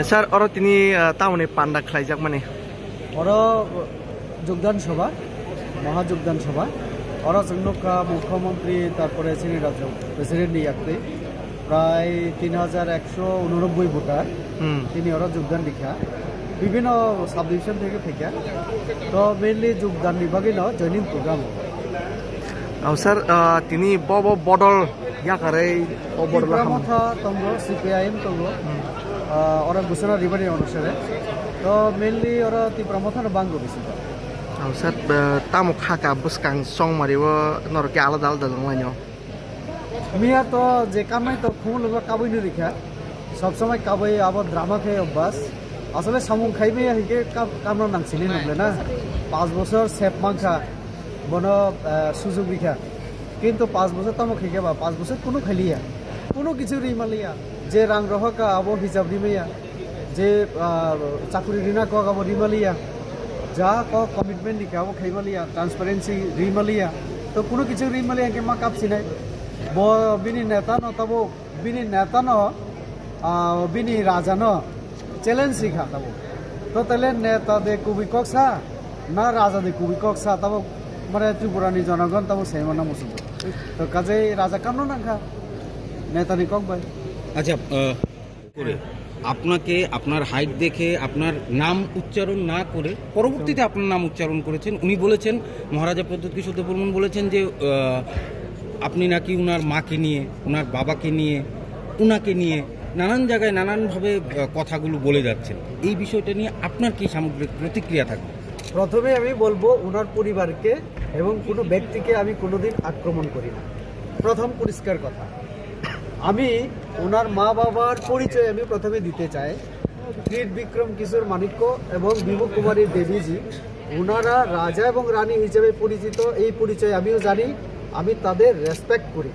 Sir ওরা তিনি তামনে পান্ডা খাইজাক মানে ওরা যোগদান সভা মহাযোগদান সভা ওরা জন্যকা মুখ্যমন্ত্রী তারপরে সিনিয়র রাজ্য প্রেসিডেন্ট নিয়াকতে প্রায় 3189 ভোটার তিনি ওরা যোগদান লিখা বিভিন্ন সাব ডিভিশন থেকে ফেকা তো মেনলি যোগদান বিভাগে ন জয়নিং প্রোগ্রাম স্যার তিনি বদল ইয়াকারে বদল কথা তঙ্গ সিপিআইএম তঙ্গ ওরা ঘোষণা রিবারি অনুসারে তো মেনলি ওরা তীব্রমথানো বাঙ্গ বেশি স্যার তামো খাকা বুসকাং সং মারিব নরকে আলাদা আলাদা লংলাইনো মিয়া তো যে কামাই তো খুব লোক কাবই নি রেখা সবসময় কাবই আবার ড্রামা খেয়ে অভ্যাস আসলে সামুং খাইবে হিকে কামরা নাংছিলি নবলে না 5 বছর সেপ মাংখা বন সুযোগ রেখা কিন্তু 5 বছর তামো খেয়ে বা 5 বছর কোনো খাইলিয়া কোনো কিছু রিমালিয়া যে রাং রহকা আবো হিসাব রিমাইয়া যে চাকরি রিনা কক আবো রিমালিয়া যা কক কমিটমেন্ট দিকে আবো খাইমালিয়া ট্রান্সপারেন্সি রিমালিয়া তো কোনো কিছু রিমালিয়া কে মা কাপছি নাই বিনি নেতা ন তাবো বিনি নেতা ন বিনি রাজা ন চ্যালেঞ্জ শিখা তাবো তো তাহলে নেতা দে কুবি কক্সা না রাজা দে কুবি কক্সা তাবো মানে ত্রিপুরানি জনগণ তাবো সেইমানা মুসুদ তো কাজে রাজা কান্ন নাখা নেতানি কক ভাই আচ্ছা করে আপনাকে আপনার হাইট দেখে আপনার নাম উচ্চারণ না করে পরবর্তীতে আপনার নাম উচ্চারণ করেছেন উনি বলেছেন মহারাজা প্রদ্যোৎ কিশোর দেববর্মন বলেছেন যে আপনি নাকি উনার মাকে নিয়ে উনার বাবাকে নিয়ে উনাকে নিয়ে নানান জায়গায় নানানভাবে কথাগুলো বলে যাচ্ছেন এই বিষয়টা নিয়ে আপনার কি সামগ্রিক প্রতিক্রিয়া থাকবে? প্রথমে আমি বলবো ওনার পরিবারকে এবং কোনো ব্যক্তিকে আমি কোনোদিন আক্রমণ করি না প্রথম পরিষ্কার কথা আমি ওনার মা বাবার পরিচয় আমি প্রথমে দিতে চাই ক্রীট বিক্রম কিশোর মাণিক্য এবং বিভু কুমারী দেবীজি ওনারা রাজা এবং রানী হিসেবে পরিচিত এই পরিচয় আমিও জানি আমি তাদের রেসপেক্ট করি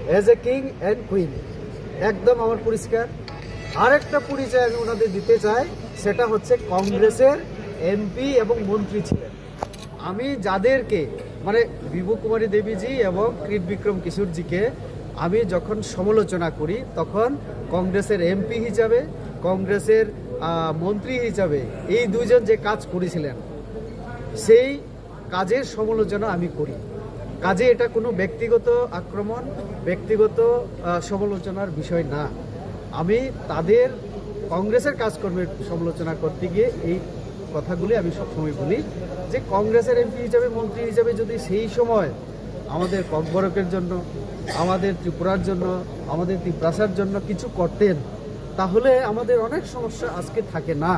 as a king and queen একদম আমার পরিষ্কার আরেকটা পরিচয় আমি ওনাদের দিতে চাই সেটা হচ্ছে কংগ্রেসের এমপি এবং মন্ত্রী ছিলেন আমি যাদেরকে মানে বিভু কুমারী দেবীজি এবং ক্রীট বিক্রম কিশোরজিকে আমি যখন সমালোচনা করি তখন কংগ্রেসের এমপি হিসাবে কংগ্রেসের মন্ত্রী হিসাবে এই দুইজন যে কাজ করেছিলেন সেই কাজের সমালোচনা আমি করি কাজে এটা কোনো ব্যক্তিগত আক্রমণ ব্যক্তিগত সমালোচনার বিষয় না আমি তাদের কংগ্রেসের কাজকর্মের সমালোচনা করতে গিয়ে এই কথাগুলি আমি সবসময় বলি যে কংগ্রেসের এমপি হিসাবে মন্ত্রী হিসাবে যদি সেই সময় আমাদের ককবরকের জন্য আমাদের ত্রিপুরার জন্য আমাদের ত্রিপ্রাসার জন্য কিছু করতেন তাহলে আমাদের অনেক সমস্যা আজকে থাকে না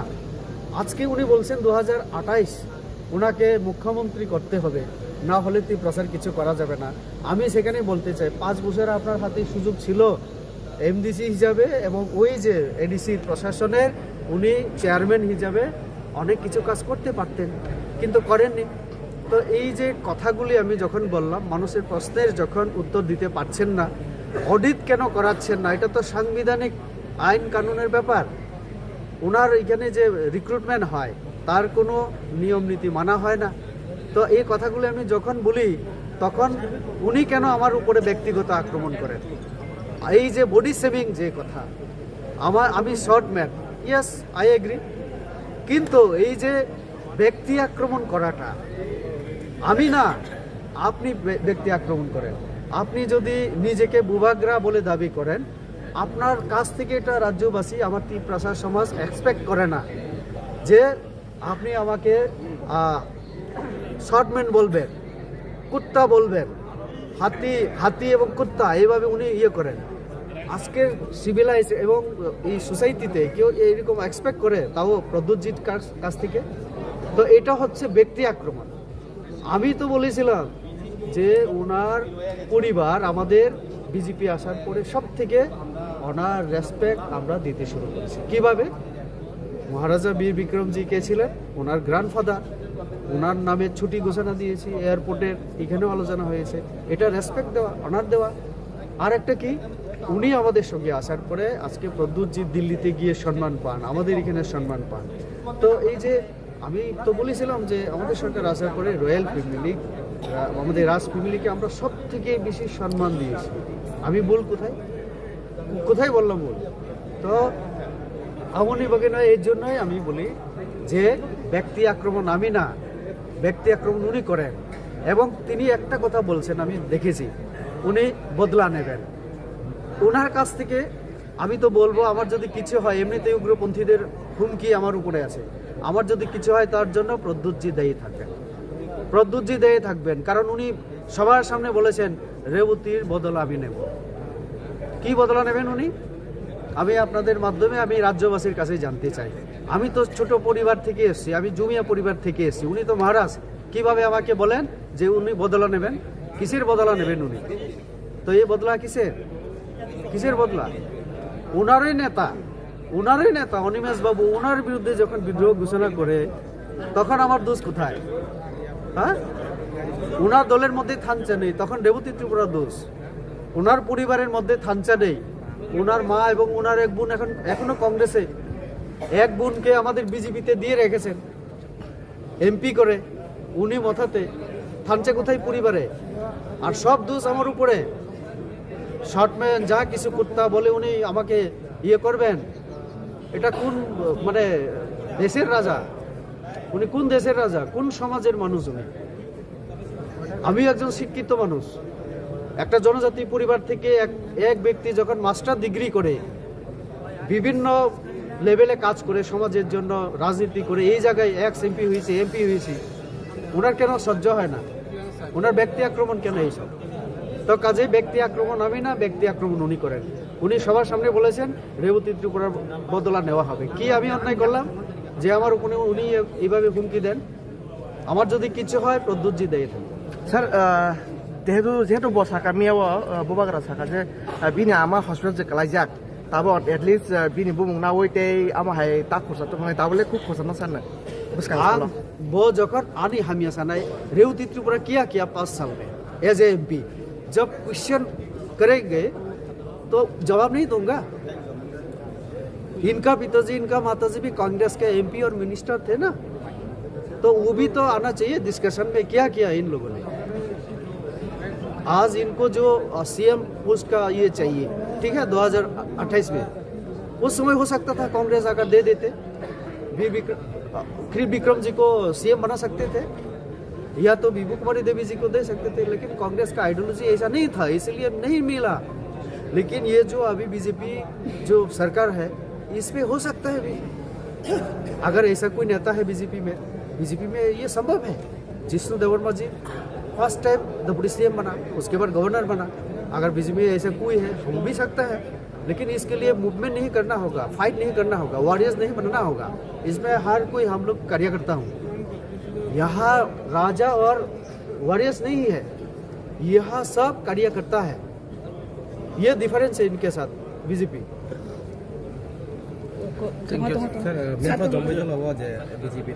আজকে উনি বলছেন 2028 ওনাকে মুখ্যমন্ত্রী করতে হবে না হলে ত্রিপ্রাসার কিছু করা যাবে না আমি সেখানে বলতে চাই 5 বছর আপনার হাতে সুযোগ ছিল এমডিসি হিসাবে এবং ওই যে এডিসি প্রশাসনের উনি চেয়ারম্যান হিসাবে অনেক কিছু কাজ করতে পারতেন কিন্তু করেননি তো এই যে কথাগুলি আমি যখন বললাম মানুষের প্রশ্নের যখন উত্তর দিতে পারছেন না অডিট কেন করাচ্ছেন না এটা তো সাংবিধানিক আইন কানুনের ব্যাপার ওনার এখানে যে রিক্রুটমেন্ট হয় তার কোনো নিয়ম নীতি মানা হয় না তো এই কথাগুলি আমি যখন বলি তখন উনি কেন আমার উপরে ব্যক্তিগত আক্রমণ করেন এই যে বডি সেভিং যে কথা আমি short man yes I agree কিন্তু এই যে ব্যক্তি আক্রমণ করাটা আমি না আপনি ব্যক্তি আক্রমণ করেন আপনি যদি নিজেকে বুবাগ্রা বলে দাবি করেন আপনার কাছ থেকে এটা রাজ্যবাসী আমার ত্রিপ্রাসার সমাজ এক্সপেক্ট করে না যে আপনি আমাকে শর্টম্যান বলবেন কুত্তা বলবেন হাতি এবং কুত্তা এইভাবে উনি করেন আজকের সিভিলাইজ এবং এই সোসাইটিতে কেউ এইরকম এক্সপেক্ট করে তাও প্রদ্যোৎজির কাছ থেকে তো এটা হচ্ছে ব্যক্তি আক্রমণ আমি তো বলেছিলাম যে ওনার পরিবার আমাদের বিজেপি আসার পরে সব থেকে ওনার রেসপেক্ট আমরা দিতে শুরু করেছি কিভাবে মহারাজা বীর বিক্রমজি কে ছিলেন ওনার গ্র্যান্ডফাদার ওনার নামে ছুটি ঘোষণা দিয়েছি এয়ারপোর্টের এখানেও আলোচনা হয়েছে এটা রেসপেক্ট দেওয়া অনার দেওয়া আর একটা কি উনি আমাদের সঙ্গে আসার পরে আজকে প্রদ্যোৎজি দিল্লিতে গিয়ে সম্মান পান আমাদের এখানে সম্মান পান তো এই যে আমি তো বলেছিলাম যে আমাদের সরকার আসার পরে রয়্যাল ফ্যামিলি আমাদের রাজ ফ্যামিলিকে আমরা সব থেকে বেশি সম্মান দিয়েছি আমি বল কোথায় বললাম বল তো আমনিভাবে নয়, এর জন্যই আমি বলি যে ব্যক্তি আক্রমণ আমি না, ব্যক্তি আক্রমণ উনি করেন। এবং তিনি একটা কথা বলছেন, আমি দেখেছি, উনি বদলা নেবেন। ওনার কাছ থেকে আমি তো বলবো, আমার যদি কিছু হয়, এমনিতেই উগ্রপন্থীদের হুমকি আমার উপরে আছে, আমার যদি কিছু হয় তার জন্য প্রদ্যুৎজি দায়ী থাকবেন, প্রদ্যুৎজি দায়ী থাকবেন। কারণ উনি সবার সামনে বলেছেন রেবতীর বদলা আমি নেব। কি বদলা নেবেন উনি? আমি আপনাদের মাধ্যমে আমি রাজ্যবাসীর কাছে জানতে চাই। আমি তো ছোট পরিবার থেকে এসেছি, আমি জুমিয়া পরিবার থেকে এসেছি, উনি তো মহারাজ। কিভাবে আমাকে বলেন যে উনি বদলা নেবেন? কিসের বদলা নেবেন উনি? তো এই বদলা কিসের? কিসের বদলা? ওনারই নেতা অনিমেষ বাবু, ওনার বিরুদ্ধে যখন বিদ্রোহ ঘোষণা করে, তখন আমার দোষ কোথায়? হ্যাঁ, ওনার দলের মধ্যে থানচা নেই, তখন রেবতী ত্রিপুরা দোষ। ওনার পরিবারের মধ্যে থানচা নেই, ওনার মা এবং ওনার এক বোন এখনো কংগ্রেসে, এক বোনকে আমাদের বিজেপিতে দিয়ে রেখেছেন এমপি করে, উনি মাথাতে থানচা কোথায় পরিবারে? আর সব দোষ আমার উপরে। শর্টম্যান যা কিছু করতে বলে উনি আমাকে ইয়ে করবেন। এটা কোন মানে দেশের রাজা? উনি কোন দেশের রাজা? কোন সমাজের মানুষ উনি? আমি একজন শিক্ষিত মানুষ, একটা জনজাতি পরিবার থেকে এক ব্যক্তি যখন মাস্টার ডিগ্রি করে, বিভিন্ন লেভেলে কাজ করে, সমাজের জন্য রাজনীতি করে, এই জায়গায় এমপি হয়েছে, ওনার কেন সহ্য হয় না? ওনার ব্যক্তি আক্রমণ কেন এইসব? তো কাজে ব্যক্তি আক্রমণ আমি না, ব্যক্তি আক্রমণ উনি করেন। উনি সবার সামনে বলেছেন রেবতী ত্রিপুরার বদলা নেওয়া হবে। কি আমি অন্যায় করলাম যে আমার উপরে উনি এইভাবে হুমকি দেন? আমার যদি কিছু হয় প্রদ্যুৎজি দেয় থাকবে। স্যার যেহেতু বসাকা মিয়াও ববাগ্রা সাকা যে বিনি আমার হসপিটাল যে কালাইজাক তাবো এটলিস্ট বিনি বুমুং না ওইতে আমাহাय তা খরচা তো মানে তাবলে খুব খরচা না सानना वो जखन आनी हमिया सनाई रेवती त्रिपुरा किया 5 साल में एज ए एमपी, जब क्वेश्चन करेंगे तो जवाब नहीं दूंगा। इनका पिताजी, इनका माताजी भी कांग्रेस के एमपी और मिनिस्टर थे ना, तो वो भी तो आना चाहिए डिस्कशन में। क्या किया इन लोगों ने? आज इनको जो सीएम पोस्ट का ये चाहिए, ठीक है, 2028 में, उस समय हो सकता था कांग्रेस अगर दे देते, फिर विक्रम जी को सीएम बना सकते थे, या तो विभू कुमारी देवी जी को दे सकते थे। लेकिन कांग्रेस का आइडियोलॉजी ऐसा नहीं था, इसलिए नहीं मिला। लेकिन ये जो अभी बीजेपी जो सरकार है, इसमें हो सकता है भी, अगर ऐसा कोई नेता है बीजेपी में ये संभव है। जिष्णु देवर्मा जी फर्स्ट टाइम डिप्टी सीएम बना, उसके बाद गवर्नर बना। अगर बीजेपी में ऐसा कोई है, हो भी सकता है। लेकिन इसके लिए मूवमेंट नहीं करना होगा, फाइट नहीं करना होगा, वॉरियर्स नहीं बनना होगा। इसमें हर कोई हम लोग कार्यकर्ता हूँ। यहाँ राजा और वॉरियर्स नहीं है, यहाँ सब कार्यकर्ता है। ये डिफरेंस है इनके साथ बीजेपी। Sir, may pa